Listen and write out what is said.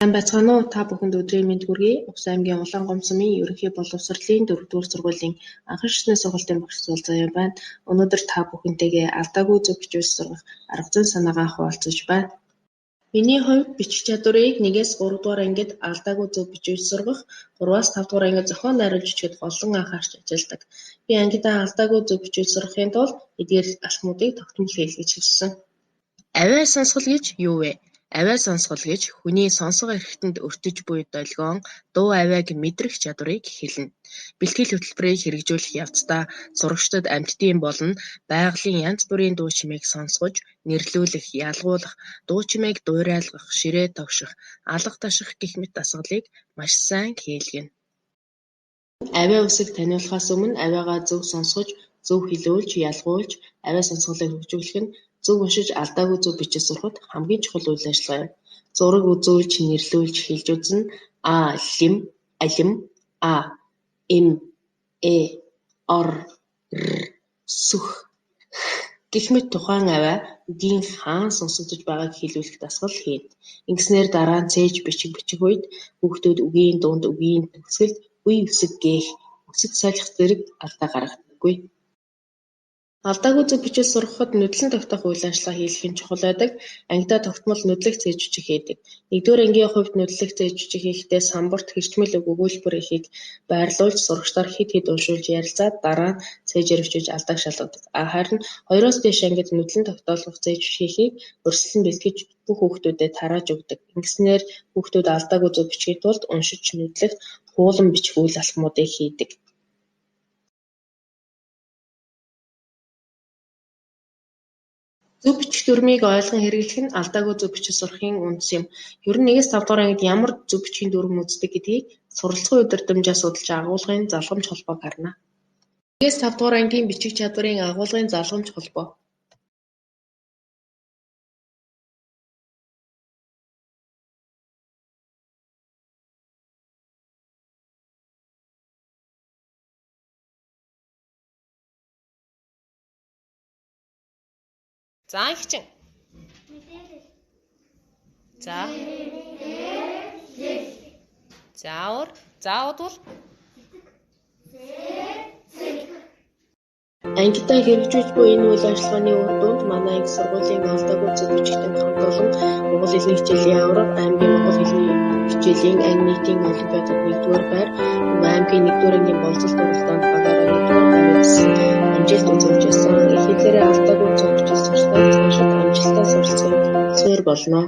Сайн байцгаана уу? Та бүхэнд өдрийн мэнд хүргэе. Увс аймгийн Улаангом сумын ерөнхий боловсролын 4-р сургуулийн анхан шатны сургалтын багш Зулзаа байна. Өнөөдөр та бүхэнтэйгээ алдаагүй зөв бичиж сургах арга зүйн санаагаа хуваалцаж байна. Миний хувьд бичих чадварыг 1-ээс 3 дугаар ангид алдаагүй зөв бичиж сургах, 3-аас 5 дугаар ангид зохион найруулж бичихэд голлон анхаарч ажилладаг. Би ангидаа алдаагүй зөв бичиж сурахын тулд эдгээр алхмуудыг тогтмол хийлгэж хэлсэн. Авиа сонсгол гэж юу вэ? Авиа сонсгол гэж хүний сонсго эрхтэнд өртөж буй долгион, дуу авиаг мэдрэх чадварыг хэлнэ. Бэлтгэл хөтөлбөрийг хэрэгжүүлэх явцдаа сурагчдад амьтдын болон байгалийн янз бүрийн дуу чимээг сонсгож, нэрлүүлэх, ялгуулах, дуу чимээг дуурайлгах, ширээ тогших, алга таших гэх мэт дасгалыг маш сайн хийлгэнэ. Авиа үсэг таниулахаас өмнө авиагаа зөв сонсгож, зөв хэлүүлж, ялгуулж, авиа сонсголыг хөгжүүлэх нь зөв уншиж алдаагүй зөв бичиж сурахад хамгийн чухал үйл ажиллагаа юм. Зураг үзүүлж, нэрлүүлж, хэлж үзнэ лим, алим, эм, ор, сүх гэх мэт тухайн авиа үгийн хаана сонсогдож байгааг хэлүүлэх дасгал хийнэ. Ингэснээр дараа нь цээж бичих үед хүүхдүүд үгийн дунд үгийн төгсгөлд үе үсэг гээх, үсэг солих зэрэг алдаа гаргадаггүй. Алдаагүй зөв бичиж сургахад нүдлэн тогтоох үйл ажиллагаа хийлгэх нь чухал байдаг. Ангидаа тогтмол нүдлэх зээж бичих хийдэг. 1-р ангийн хувьд нүдлэх зээж бичих хийхдээ самбарт хэрчмэл үг өгүүлбэр ихийг байрлуулж сурагчдаар хэд хэд уншуулж ярилцаад дараа нь цээжээр бичиж алдааг шалгадаг. Харин 2-оос дээш ангид нүдлэн тогтоох зээж бичихийг өрсөлдөн бэлтгэж бүх хүүхдүүдэд тарааж өгдөг. Ингэснээр хүүхдүүд алдаагүй зөв бичихийн тулд уншиж нүдлэх, хуулан бичих үйл алхмуудыг хийдэг. Зөв бичих дүрмийг ойлгон хэрэглэх нь алдаагүй зөв бичиж сурахын үндэс юм. Ер нь 1-ээс 5 дугаар ангид ямар зөв бичихийн дүрм үздэг гэдгийг суралцсан удирдамжаа судалж агуулгын залгамж холбоог харна. 1-ээс 5 дугаар ангийн бичих чадварын агуулгын залгамж холбоо. За ихчин. Заавал. Ангидаа хэрэгжүүлж буй энэ үйл ажиллагааны үр дүнд манай анги сургуулийн алдаагүй зөв бичигтэй хамт олон Монгол хэлний хичээлийн авраг, аймгийн Монгол хэлний хичээлийн анги нийтийн олимпиадад 1-р байр, аймгийн 1-р ангийн боловсрол тоглолтоонд багаараа 1-р байр гэсэн амжилт үзүүлж байсан. Их хэлээрээ алдаагүй зөв бичиж сурсаар амжилттай суралцахыг болно.